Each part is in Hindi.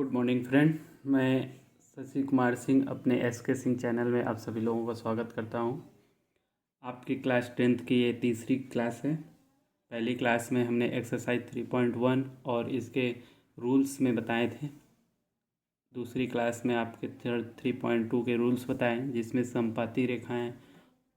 Good morning friend. मैं शशि कुमार सिंह अपने SK सिंह चैनल में आप सभी लोगों का स्वागत करता हूं। आपकी क्लास 10th की ये तीसरी क्लास है। पहली क्लास में हमने एक्सरसाइज 3.1 और इसके रूल्स में बताए थे। दूसरी क्लास में आपके 3.2 के रूल्स बताए, जिसमें समपाती रेखाएं,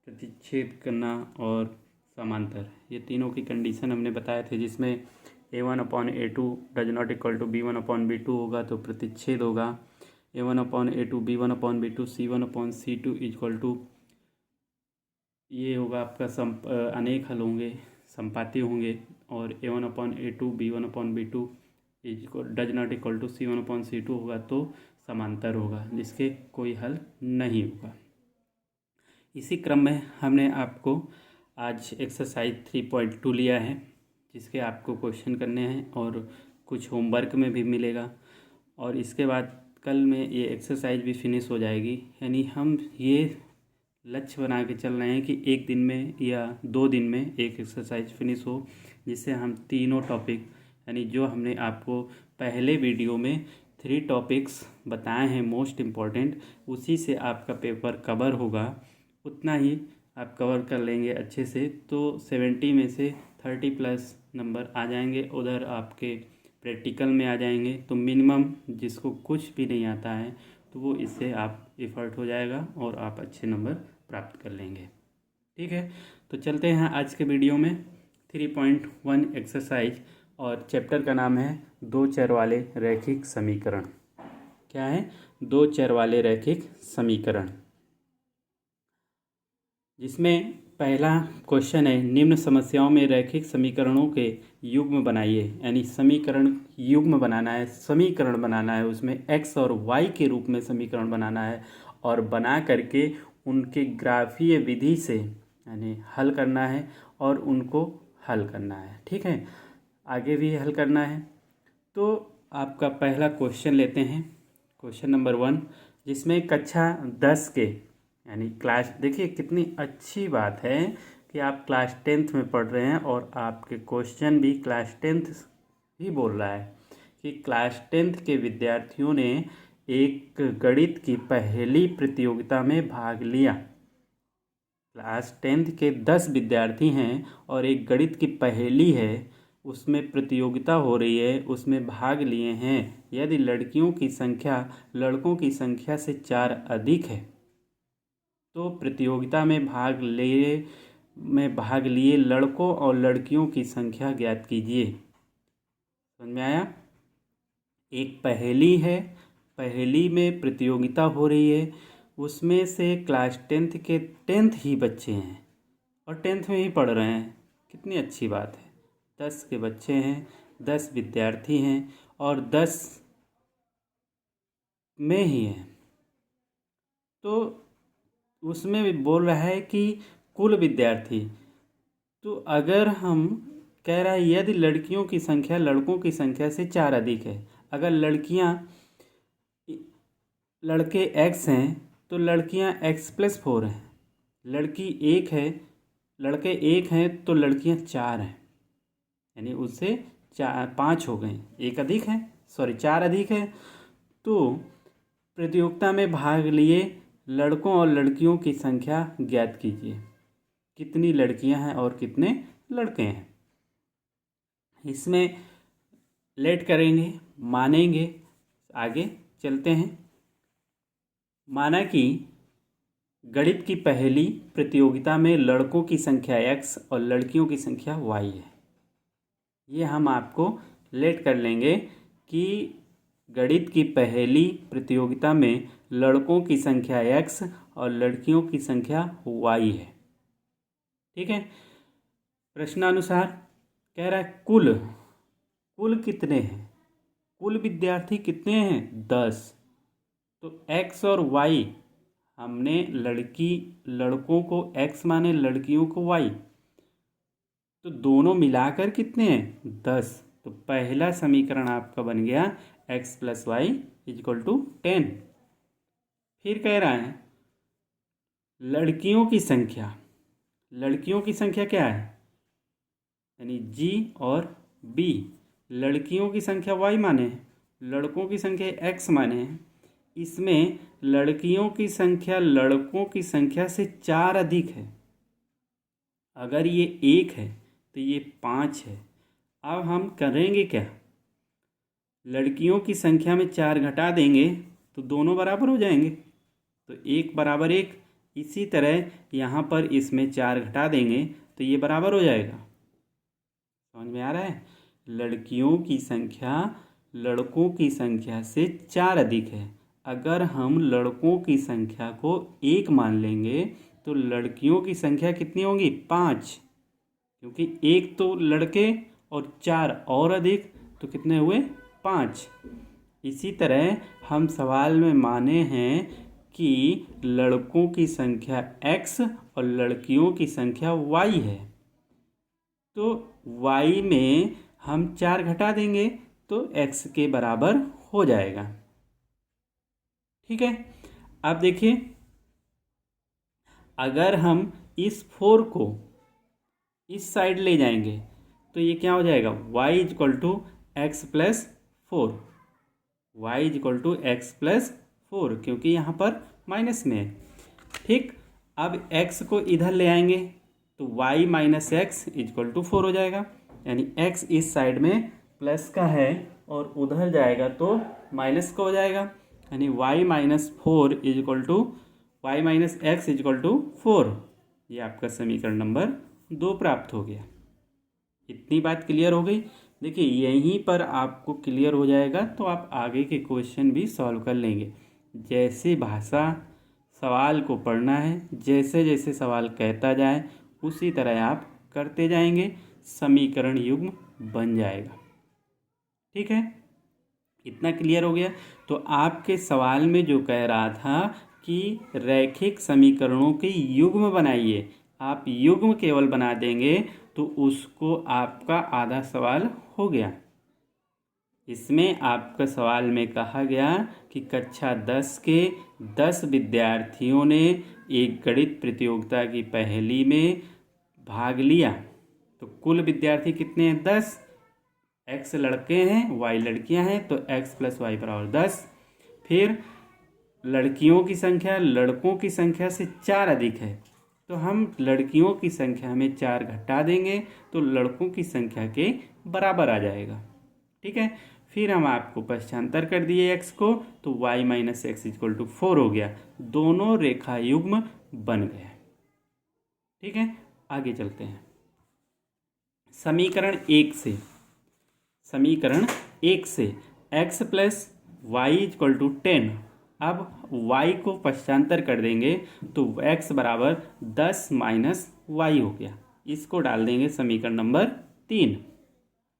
प्रतिच्छेद करना और समांतर, ये तीनों की कंडीशन हमने बताए थे। जिसमें A1/A2 does not equal to B1/B2 होगा तो प्रतिच्छेद होगा। A1/A2 B1/B2 C1/C2 equal to, ये होगा आपका अनेक हल होंगे, संपाती होंगे। और A1/A2 B1/B2 does not equal to C1/C2 होगा तो समांतर होगा, जिसके कोई हल नहीं होगा। इसी क्रम में हमने आपको आज एक्सरसाइज 3.2 लिया है, जिसके आपको क्वेश्चन करने हैं और कुछ होमवर्क में भी मिलेगा। और इसके बाद कल में ये एक्सरसाइज भी फिनिश हो जाएगी। यानी हम ये लक्ष्य बना के चल रहे हैं कि एक दिन में या 2 दिन में एक एक्सरसाइज फिनिश हो, जिससे हम तीनों टॉपिक, यानी जो हमने आपको पहले वीडियो में 3 टॉपिक्स बताए हैं मोस्ट इम्पॉर्टेंट, उसी से आपका पेपर कवर होगा। उतना ही आप कवर कर लेंगे अच्छे से तो 70 में से 30+ नंबर आ जाएंगे। उधर आपके प्रैक्टिकल में आ जाएंगे तो मिनिमम जिसको कुछ भी नहीं आता है तो वो इससे आप एफर्ट हो जाएगा और आप अच्छे नंबर प्राप्त कर लेंगे। ठीक है, तो चलते हैं आज के वीडियो में। 3.1 एक्सरसाइज और चैप्टर का नाम है 2 चर वाले रैखिक समीकरण। क्या है? 2 चर वाले रैखिक समीकरण। जिसमें पहला क्वेश्चन है, निम्न समस्याओं में रैखिक समीकरणों के युग्म बनाइए। यानी समीकरण युग्म बनाना है, समीकरण बनाना है, उसमें x और y के रूप में समीकरण बनाना है और बना करके उनके ग्राफीय विधि से यानी हल करना है और उनको हल करना है। ठीक है, आगे भी हल करना है। तो आपका पहला क्वेश्चन लेते हैं, क्वेश्चन नंबर 1, जिसमें कक्षा 10 के यानी क्लास, देखिए कितनी अच्छी बात है कि आप क्लास 10th में पढ़ रहे हैं और आपके क्वेश्चन भी क्लास 10th ही बोल रहा है कि क्लास 10th के विद्यार्थियों ने एक गणित की पहली प्रतियोगिता में भाग लिया। क्लास 10th के 10 विद्यार्थी हैं और एक गणित की पहेली है, उसमें प्रतियोगिता हो रही है, उसमें भाग लिए हैं। यदि लड़कियों की संख्या लड़कों की संख्या से 4 अधिक है तो प्रतियोगिता में भाग लिए लड़कों और लड़कियों की संख्या ज्ञात कीजिए। समझ में आया? एक पहेली है, पहेली में प्रतियोगिता हो रही है, उसमें से क्लास 10th के 10th ही बच्चे हैं और 10th में ही पढ़ रहे हैं। कितनी अच्छी बात है। 10 के बच्चे हैं, 10 विद्यार्थी हैं और 10 में ही हैं। तो उसमें भी बोल रहा है कि कुल विद्यार्थी, तो अगर हम कह रहा है यदि लड़कियों की संख्या लड़कों की संख्या से 4 अधिक है, अगर लड़के x हैं तो लड़कियां x+4 हैं, लड़की 1 है, लड़के 1 हैं तो लड़कियां 4 हैं, यानी उससे 5 हो गए, 1 अधिक है, 4 अधिक है। तो प्रतियोगिता में भाग लिए लड़कों और लड़कियों की संख्या ज्ञात कीजिए। कितनी लड़कियां हैं और कितने लड़के हैं। इसमें लेट करेंगे, मानेंगे, आगे चलते हैं। माना कि गणित की पहली प्रतियोगिता में लड़कों की संख्या x और लड़कियों की संख्या y है। ये हम आपको लेट कर लेंगे कि गणित की पहली प्रतियोगिता में लड़कों की संख्या x और लड़कियों की संख्या y है। ठीक है, प्रश्नानुसार कह रहा है कुल कितने हैं, कुल विद्यार्थी कितने हैं? 10। तो x और y, हमने लड़कों को x माने, लड़कियों को y, तो दोनों मिलाकर कितने हैं? 10। तो पहला समीकरण आपका बन गया x + y = 10। फिर कह रहा है लड़कियों की संख्या क्या है? यानी G और B, लड़कियों की संख्या y माने, लड़कों की संख्या x माने हैं, इसमें लड़कियों की संख्या लड़कों की संख्या से 4 अधिक है। अगर ये 1 है तो ये 5 है। अब हम करेंगे क्या, लड़कियों की संख्या में 4 घटा देंगे तो दोनों बराबर हो जाएंगे, तो 1 बराबर 1। इसी तरह यहाँ पर इसमें 4 घटा देंगे तो ये बराबर हो जाएगा। समझ में आ रहा है? लड़कियों की संख्या लड़कों की संख्या से 4 अधिक है। अगर हम लड़कों की संख्या को 1 मान लेंगे तो लड़कियों की संख्या कितनी होगी? 5, क्योंकि 1 तो लड़के और 4 और अधिक, तो कितने हुए? 5। इसी तरह हम सवाल में माने हैं कि लड़कों की संख्या x और लड़कियों की संख्या y है, तो y में हम 4 घटा देंगे तो x के बराबर हो जाएगा। ठीक है, अब देखिए, अगर हम इस 4 को इस साइड ले जाएंगे तो ये क्या हो जाएगा? y equal to x plus 4, y equal to x plus 4, क्योंकि यहाँ पर माइनस में है। ठीक, अब x को इधर ले आएंगे तो y minus x equal to 4 हो जाएगा, यानी x इस साइड में प्लस का है और उधर जाएगा तो माइनस का हो जाएगा, यानी y minus 4 equal to y minus x equal to 4। ये आपका समीकरण नंबर 2 प्राप्त हो गया। इतनी बात क्लियर हो गई। देखिए, यहीं पर आपको क्लियर हो जाएगा तो आप आगे के क्वेश्चन भी सॉल्व कर लेंगे। जैसे भाषा सवाल को पढ़ना है, जैसे जैसे सवाल कहता जाए उसी तरह आप करते जाएंगे, समीकरण युग्म बन जाएगा। ठीक है, इतना क्लियर हो गया। तो आपके सवाल में जो कह रहा था कि रैखिक समीकरणों के युग्म बनाइए, आप युग्म केवल बना देंगे तो उसको आपका आधा सवाल हो गया। इसमें आपका सवाल में कहा गया कि कक्षा 10 के 10 विद्यार्थियों ने एक गणित प्रतियोगिता की पहेली में भाग लिया, तो कुल विद्यार्थी कितने हैं? 10। x लड़के हैं, y लड़कियां हैं, तो x प्लस वाई बराबर 10। फिर लड़कियों की संख्या लड़कों की संख्या से 4 अधिक है, तो हम लड़कियों की संख्या में 4 घटा देंगे तो लड़कों की संख्या के बराबर आ जाएगा। ठीक है, फिर हम आपको पक्षांतर कर दिए x को, तो y minus x equal to 4 हो गया। दोनों रेखा युग्म बन गए। ठीक है, आगे चलते हैं। समीकरण 1 से x plus y equal to 10। अब y को पक्षांतर कर देंगे तो x बराबर 10 माइनस वाई हो गया। इसको डाल देंगे समीकरण नंबर 3।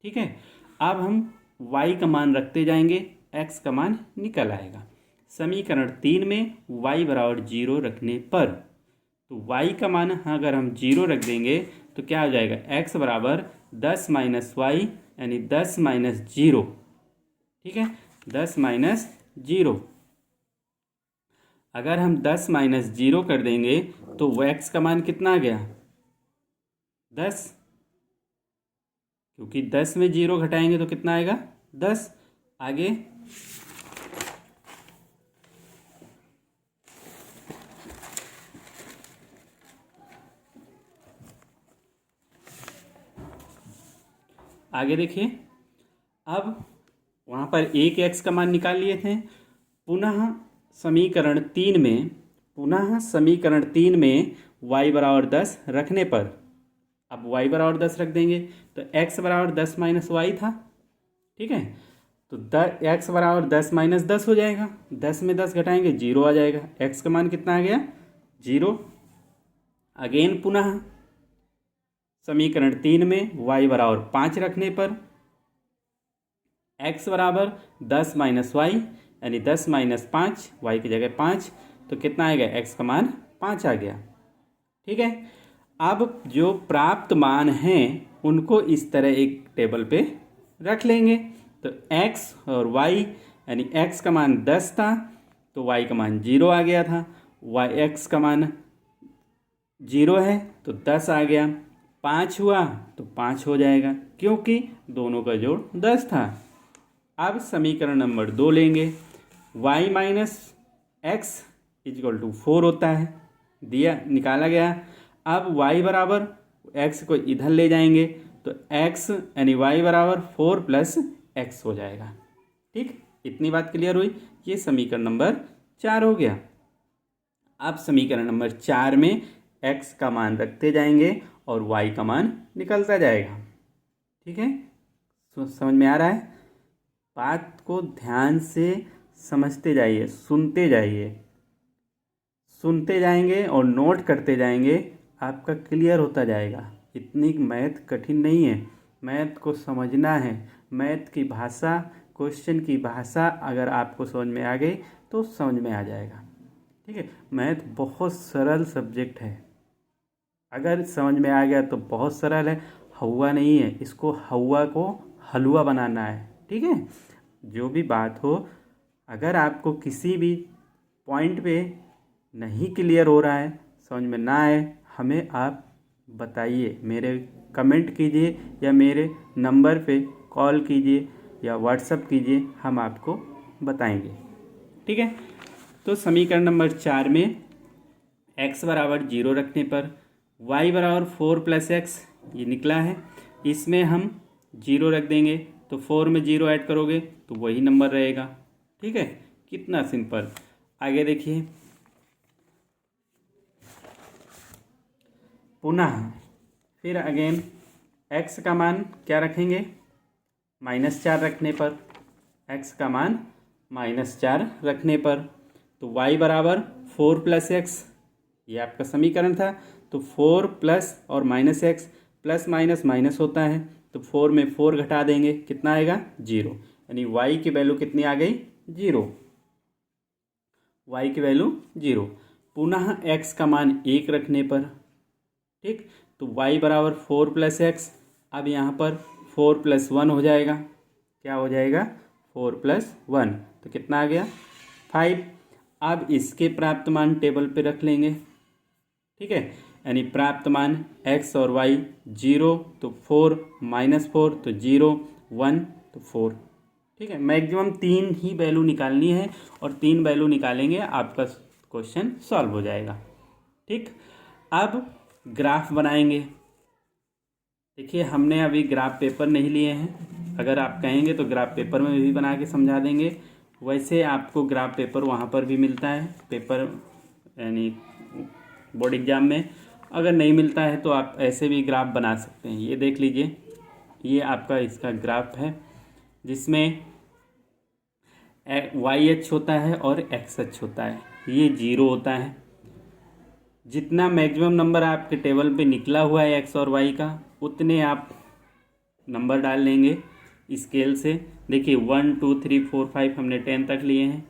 ठीक है, अब हम y का मान रखते जाएंगे, x का मान निकल आएगा। समीकरण 3 में y बराबर 0 रखने पर, तो y का मान अगर हम 0 रख देंगे तो क्या हो जाएगा? x बराबर 10 माइनस वाई, यानी 10 माइनस 0। ठीक है, 10 माइनस 0। अगर हम 10 माइनस 0 कर देंगे तो x का मान कितना आ गया? 10, क्योंकि 10 में 0 घटाएंगे तो कितना आएगा? 10। आगे देखिए, अब वहाँ पर एक x का मान निकाल लिए थे। पुनः समीकरण 3 में y बराबर 10 रखने पर, अब y बराबर 10 रख देंगे तो x बराबर 10 माइनस वाई था। ठीक है, तो x बराबर 10 माइनस 10 हो जाएगा। 10 में 10 घटाएंगे 0 आ जाएगा। x का मान कितना आ गया? 0। अगेन पुनः समीकरण 3 में y बराबर 5 रखने पर x बराबर 10 माइनस वाई, यानी 10 माइनस 5, y की जगह 5, तो कितना आएगा? x का मान 5 आ गया। ठीक है, अब जो प्राप्त मान हैं उनको इस तरह एक टेबल पे रख लेंगे। तो x और y, यानी x का मान 10 था तो y का मान 0 आ गया था। x का मान 0 है तो 10 आ गया। 5 हुआ तो 5 हो जाएगा, क्योंकि दोनों का जोड़ 10 था। अब समीकरण नंबर 2 लेंगे, y minus x equal to 4 होता है, दिया निकाला गया। अब y बराबर x को इधर ले जाएंगे तो x यानी y बराबर 4 प्लस एक्स हो जाएगा। ठीक, इतनी बात क्लियर हुई। ये समीकरण नंबर 4 हो गया। अब समीकरण नंबर 4 में x का मान रखते जाएंगे और y का मान निकलता जाएगा। ठीक है, समझ में आ रहा है? बात को ध्यान से समझते जाइए, सुनते जाएंगे और नोट करते जाएंगे, आपका क्लियर होता जाएगा। इतनी मैथ कठिन नहीं है, मैथ को समझना है। मैथ की भाषा, क्वेश्चन की भाषा अगर आपको समझ में आ गई तो समझ में आ जाएगा। ठीक है, मैथ बहुत सरल सब्जेक्ट है, अगर समझ में आ गया तो बहुत सरल है। हवा नहीं है, इसको हवा को हलवा बनाना है। ठीक है, जो भी बात हो, अगर आपको किसी भी पॉइंट पे नहीं क्लियर हो रहा है, समझ में ना आए, हमें आप बताइए, मेरे कमेंट कीजिए या मेरे नंबर पे कॉल कीजिए या व्हाट्सएप कीजिए, हम आपको बताएंगे। ठीक है, तो समीकरण नंबर 4 में x बराबर 0 रखने पर y बराबर 4 प्लस एक्स ये निकला है। इसमें हम 0 रख देंगे तो 4 में 0 ऐड करोगे तो वही नंबर रहेगा। ठीक है, कितना सिंपल। आगे देखिए, पुनः फिर अगेन x का मान क्या रखेंगे, -4 रखने पर, x का मान -4 रखने पर तो y बराबर 4 प्लस एक्स, ये आपका समीकरण था। तो 4 प्लस और minus x, plus minus minus होता है, तो 4 में 4 घटा देंगे, कितना आएगा 0, यानी y की वैल्यू कितनी आ गई 0, y की वैल्यू 0। पुनः x का मान 1 रखने पर, ठीक, तो y बराबर 4 प्लस एक्स, अब यहाँ पर 4 प्लस 1 हो जाएगा, क्या हो जाएगा 4 प्लस 1, तो कितना आ गया 5। अब इसके प्राप्त मान टेबल पे रख लेंगे। ठीक है, यानी प्राप्त मान x और y 0 तो 4, -4 तो 0, 1 तो 4। ठीक है, मैक्सिमम 3 ही वैल्यू निकालनी है और 3 वैल्यू निकालेंगे आपका क्वेश्चन सॉल्व हो जाएगा। ठीक, अब ग्राफ बनाएंगे। देखिए, हमने अभी ग्राफ पेपर नहीं लिए हैं, अगर आप कहेंगे तो ग्राफ पेपर में भी बना के समझा देंगे। वैसे आपको ग्राफ पेपर वहाँ पर भी मिलता है, पेपर यानी बोर्ड एग्जाम में। अगर नहीं मिलता है तो आप ऐसे भी ग्राफ बना सकते हैं। ये देख लीजिए, ये आपका इसका ग्राफ है जिसमें YH होता है और XH होता है, ये 0 होता है। जितना मैक्सिमम नंबर आपके टेबल पे निकला हुआ है x और y का, उतने आप नंबर डाल लेंगे स्केल से। देखिए 1 2 3 4 5 हमने 10 तक लिए हैं,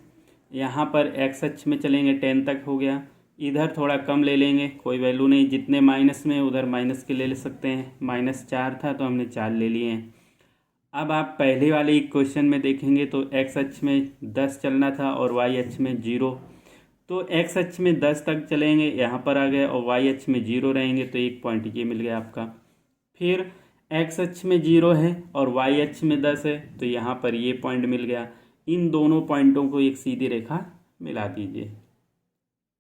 यहाँ पर x अक्ष में चलेंगे 10 तक हो गया, इधर थोड़ा कम ले लेंगे, कोई वैल्यू नहीं, जितने माइनस में उधर माइनस के ले सकते हैं। -4 था तो हमने 4 ले लिए हैं। अब आप पहले वाले क्वेश्चन में देखेंगे तो x अक्ष में 10 चलना था और y अक्ष में 0, तो x अक्ष में 10 तक चलेंगे, यहाँ पर आ गए, और y अक्ष में 0 रहेंगे, तो 1 पॉइंट ये मिल गया आपका। फिर x अक्ष में 0 है और y अक्ष में 10 है, तो यहाँ पर ये पॉइंट मिल गया। इन दोनों पॉइंटों को एक सीधी रेखा मिला दीजिए।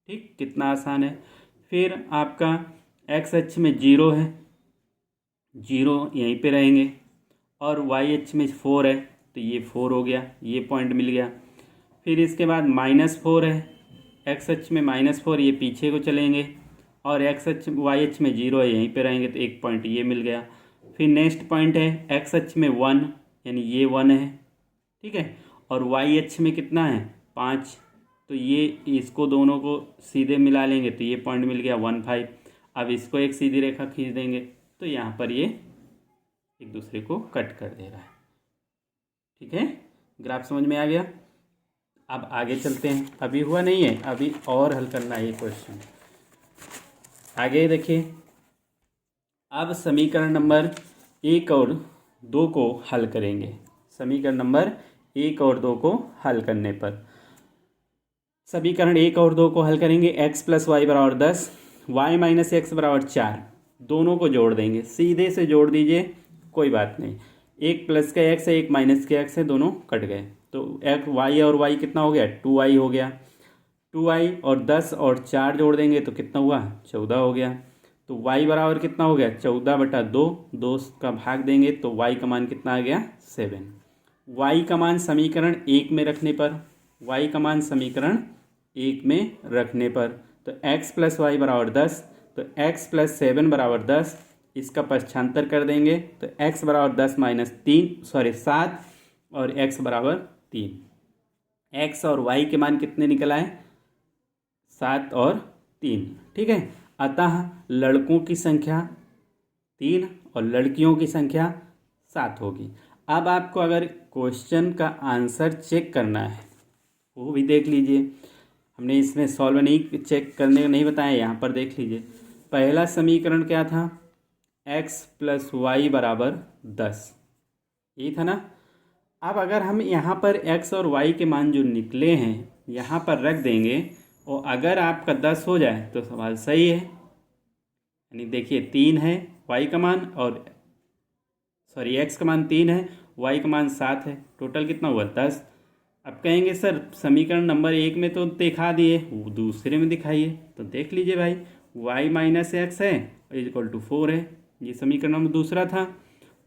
ठीक, कितना आसान है। फिर आपका x अक्ष में 0 है, 0 यहीं पे रहेंगे, और y अक्ष में 4 है, तो ये 4 हो गया, ये पॉइंट मिल गया। फिर इसके बाद -4 है, x अक्ष में -4, ये पीछे को चलेंगे, और x अक्ष y अक्ष में 0 है, यहीं पे रहेंगे, तो 1 पॉइंट ये मिल गया। फिर नेक्स्ट पॉइंट है x अक्ष में 1, यानी ये 1 है, ठीक है, और y अक्ष में कितना है 5, तो ये इसको दोनों को सीधे मिला लेंगे, तो ये पॉइंट मिल गया 1 5। अब इसको एक सीधी रेखा खींच देंगे, तो यहाँ पर ये एक दूसरे को कट कर दे रहा है। ठीक है, ग्राफ समझ में आ गया। अब आगे चलते हैं, अभी हुआ नहीं है, अभी और हल करना है ये क्वेश्चन। आगे देखिए, अब समीकरण नंबर 1 और 2 को हल करेंगे। समीकरण नंबर 1 और 2 को हल करने पर, समीकरण 1 और 2 को हल करेंगे। x + y = 10, y - x = 4, दोनों को जोड़ देंगे, सीधे से जोड़ दीजिए, कोई बात नहीं। एक प्लस का एक्स है, एक माइनस का एक्स है, दोनों कट गए। तो एक्स वाई और वाई कितना हो गया, 2y हो गया। 2y और 10 और 4 जोड़ देंगे तो कितना हुआ, 14 हो गया। तो y बराबर कितना हो गया, 14/2। 2 का भाग देंगे तो y का मान कितना आ गया, 7। y का मान समीकरण 1 में रखने पर, y का मान समीकरण 1 में रखने पर, तो x + y = 10, तो x + 7 = 10। इसका पक्षांतर कर देंगे तो x = 10 - 7 और x = 3। x और y के मान कितने निकल आए, 7 और 3। ठीक है, अतः लड़कों की संख्या 3 और लड़कियों की संख्या 7 होगी। अब आपको अगर क्वेश्चन का आंसर चेक करना है वो भी देख लीजिए। हमने इसमें सॉल्व नहीं चेक करने को नहीं बताया, यहाँ पर देख लीजिए। पहला समीकरण क्या था, x + y = 10, यही था ना। अब अगर हम यहाँ पर x और y के मान जो निकले हैं यहाँ पर रख देंगे और अगर आपका 10 हो जाए तो सवाल सही है। यानी देखिए 3 है y का मान और x का मान 3 है, y का मान 7 है, टोटल कितना हुआ, 10। अब कहेंगे सर समीकरण नंबर 1 में तो दिखा दिए, दूसरे में दिखाइए। तो देख लीजिए भाई, y - x है = 4 है, ये समीकरण नंबर दूसरा था।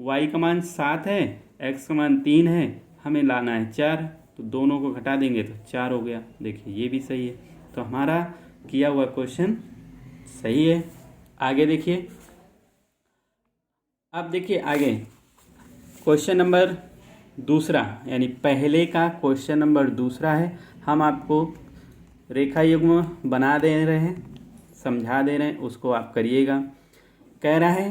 y का मान 7 है, x का मान 3 है, हमें लाना है 4, तो दोनों को घटा देंगे तो 4 हो गया। देखिए ये भी सही है, तो हमारा किया हुआ क्वेश्चन सही है। आगे देखिए, अब देखिए आगे क्वेश्चन नंबर दूसरा, यानी पहले का क्वेश्चन नंबर दूसरा है। हम आपको रेखा युग्म बना दे रहे हैं, समझा दे रहे हैं, उसको आप करिएगा। कह रहा है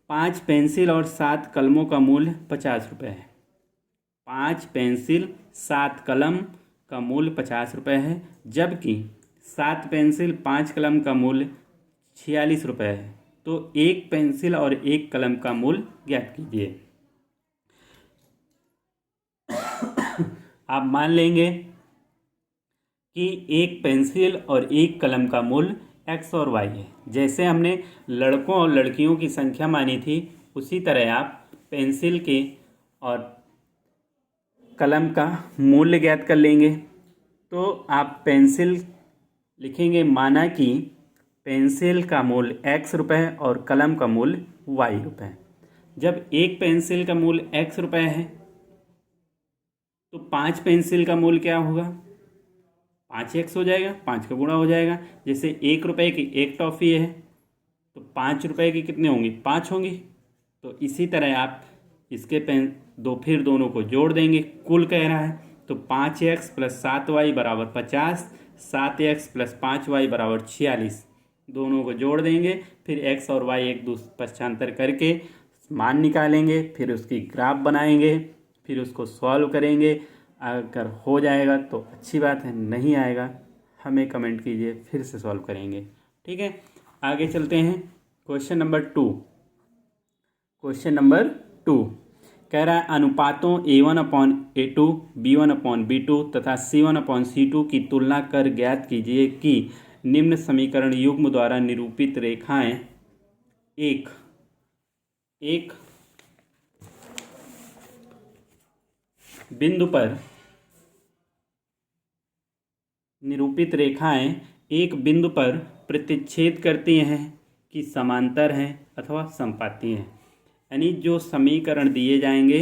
5 पेंसिल और 7 कलमों का मूल्य 50 रुपये है। 5 पेंसिल 7 कलम का मूल्य 50 रुपये है, जबकि 7 पेंसिल 5 कलम का मूल्य 46 रुपये है। तो एक पेंसिल और एक कलम का मूल्य ज्ञात कीजिए। आप मान लेंगे कि एक पेंसिल और एक कलम का मूल्य x और y है। जैसे हमने लड़कों और लड़कियों की संख्या मानी थी, उसी तरह आप पेंसिल के और कलम का मूल्य ज्ञात कर लेंगे। तो आप पेंसिल लिखेंगे, माना कि पेंसिल का मूल्य x रुपये और कलम का मूल्य y रुपये। जब एक पेंसिल का मूल्य x रुपये है तो 5 पेंसिल का मूल्य क्या होगा, 5x हो जाएगा, 5 का गुणा हो जाएगा। जैसे 1 रुपये की एक टॉफ़ी है तो 5 रुपये की कितने होंगी, 5 होंगी। तो इसी तरह आप इसके फिर दोनों को जोड़ देंगे, कुल कह रहा है। तो 5x + 7y = 50, 7x + 5y = 46। दोनों को जोड़ देंगे, फिर x और y एक दूसरे पक्षांतर करके मान निकालेंगे, फिर उसकी ग्राफ बनाएंगे, फिर उसको सॉल्व करेंगे। अगर हो जाएगा तो अच्छी बात है, नहीं आएगा हमें कमेंट कीजिए, फिर से सॉल्व करेंगे। ठीक है, आगे चलते हैं। Question number 2। क्वेश्चन नंबर 2 कह रहा है अनुपातों A1/A2, B1/B2 तथा C1/C2 की तुलना कर ज्ञात कीजिए कि निम्न समीकरण युग्म द्वारा निरूपित रेखाएं एक बिंदु पर निरूपित रेखाएं एक बिंदु पर प्रतिच्छेद करती हैं कि समांतर हैं अथवा समपाती हैं। यानी जो समीकरण दिए जाएंगे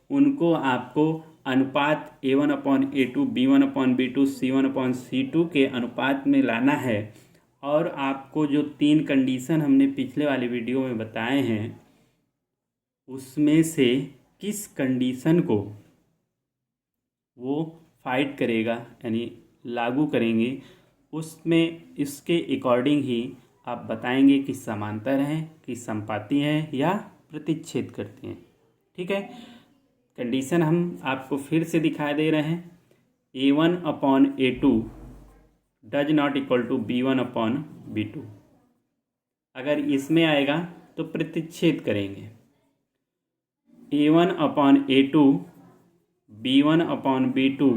उनको आपको अनुपात A1/A2, B1/B2, C1/C2 के अनुपात में लाना है। और आपको जो 3 कंडीशन हमने पिछले वाले वीडियो में बताए हैं उसमें से किस कंडीशन को वो फाइट करेगा, यानी लागू करेंगे, उसमें इसके अकॉर्डिंग ही आप बताएंगे कि समांतर हैं, कि समपाती हैं या प्रतिच्छेद करती हैं। ठीक है, कंडीशन हम आपको फिर से दिखा दे रहे हैं। A1/A2 does not equal to B1/B2। अगर इसमें आएगा तो प्रतिच्छेद करेंगे। A1/A2, B1/B2,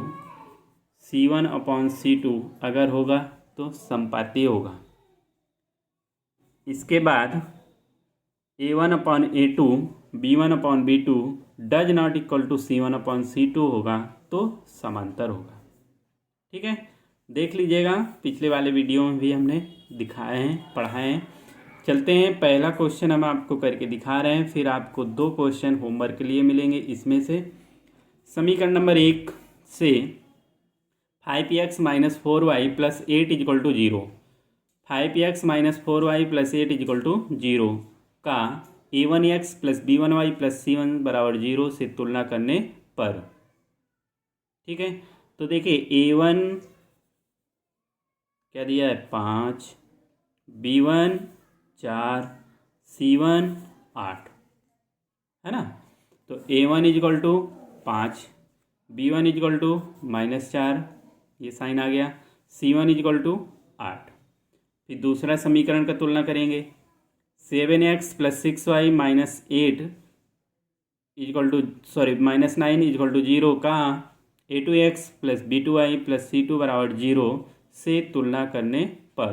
C1/C2 अगर होगा तो समपाती होगा। इसके बाद A1/A2 B1/B2 does not equal to C1/C2 होगा तो समांतर होगा। ठीक है, देख लीजिएगा, पिछले वाले वीडियो में भी हमने दिखाए हैं, पढ़ाए हैं। चलते हैं, पहला क्वेश्चन हम आपको करके दिखा रहे हैं, फिर आपको 2 क्वेश्चन होमवर्क के लिए मिलेंगे। इसमें से समीकरण नंबर 1 से 5x - 4y + 8 = 0, 5x - 4y + 8 = 0 का a1x + b1y + c1 = 0 से तुलना करने पर। ठीक है, तो देखिए a1 क्या दिया है 5, b1 4, c1 8, है ना। तो a1 = 5, b1 = -4, ये साइन आ गया, c1 = 8। फिर दूसरा समीकरण का तुलना करेंगे, 7x + 6y - 8 -9 = 0 का a2x + b2y + c2 = 0 से तुलना करने पर।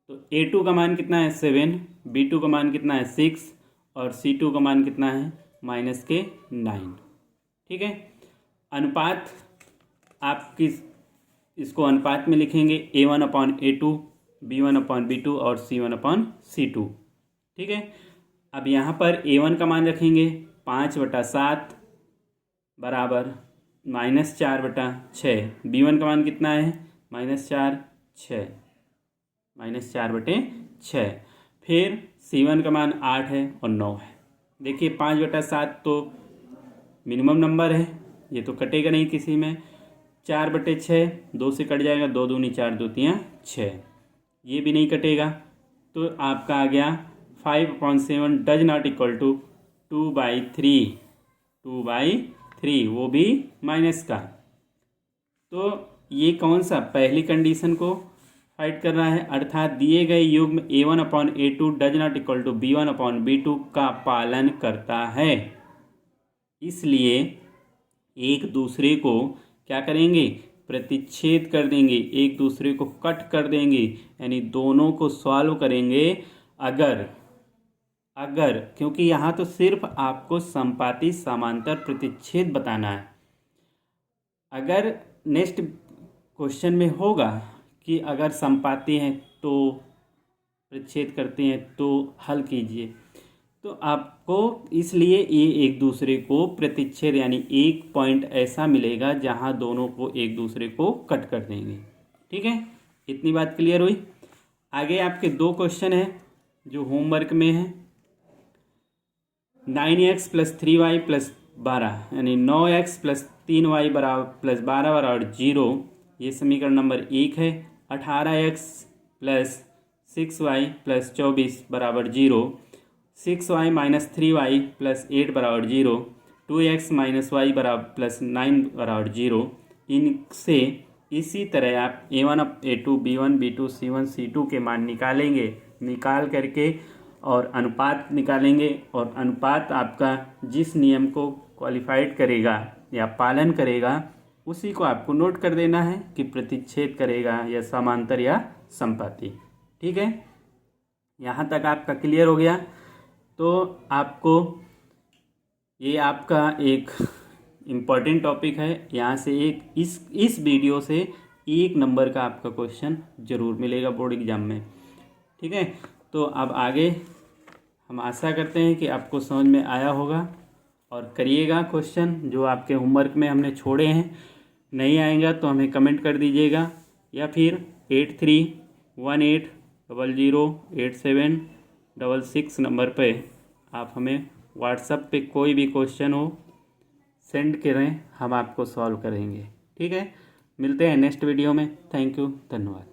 तो a2 का मान कितना है 7, b2 का मान कितना है 6 और c2 का मान कितना है -9। ठीक है, अनुपात आप इसको अनुपात में लिखेंगे a1/a2, b1/b2 और c1/c2। ठीक है, अब यहाँ पर a1 का मान रखेंगे 5/7 बराबर -4/6, b1 का मान कितना है -4/6, फिर c1 का मान 8 है और 9 है। देखिए 5/7 तो मिनिमम नंबर है, ये तो कटेगा नहीं किसी में। 4/6 2 से कट जाएगा, 2 दूनी 4, 2 तियाँ 6, ये भी नहीं कटेगा। तो आपका आ गया 5/7 डज नॉट इक्वल टू 2/3, वो भी माइनस का। तो ये कौन सा पहली कंडीशन को फाइट कर रहा है, अर्थात दिए गए युग्म a1/a2 does not equal to b1/b2 का पालन करता है। इसलिए एक दूसरे को क्या करेंगे, प्रतिच्छेद कर देंगे, एक दूसरे को कट कर देंगे, यानी दोनों को सॉल्व करेंगे। अगर क्योंकि यहाँ तो सिर्फ आपको संपाती समांतर प्रतिच्छेद बताना है। अगर नेक्स्ट क्वेश्चन में होगा कि अगर संपाती हैं तो प्रतिच्छेद करते हैं तो हल कीजिए, तो आपको इसलिए ये एक दूसरे को प्रतिच्छेद यानी एक पॉइंट ऐसा मिलेगा जहाँ दोनों को एक दूसरे को कट कर देंगे। ठीक है, इतनी बात क्लियर हुई। आगे आपके 2 क्वेश्चन हैं जो होमवर्क में है। 9x + 3y + 12 यानी 9x + 3y + 12 = 0, ये समीकरण नंबर 1 है। 18x + 6y + 24 = 0, 6y - 3y + 8 = 0, 2x - y + 9 = 0। इनसे इसी तरह आप a1 a2 b1 b2 c1 c2 के मान निकालेंगे, निकाल करके और अनुपात निकालेंगे, और अनुपात आपका जिस नियम को क्वालिफाइड करेगा या पालन करेगा उसी को आपको नोट कर देना है कि प्रतिच्छेद करेगा या समांतर या संपाती। ठीक है, यहाँ तक आपका क्लियर हो गया। तो आपको ये आपका एक इम्पॉर्टेंट टॉपिक है, यहाँ से एक इस वीडियो से 1 नंबर का आपका क्वेश्चन ज़रूर मिलेगा बोर्ड एग्जाम में। ठीक है, तो अब आगे हम आशा करते हैं कि आपको समझ में आया होगा और करिएगा क्वेश्चन जो आपके होमवर्क में हमने छोड़े हैं। नहीं आएगा तो हमें कमेंट कर दीजिएगा, या फिर 8318008766 नंबर पे आप हमें व्हाट्सएप पे कोई भी क्वेश्चन हो सेंड करें, हम आपको सॉल्व करेंगे। ठीक है, मिलते हैं नेक्स्ट वीडियो में। थैंक यू, धन्यवाद।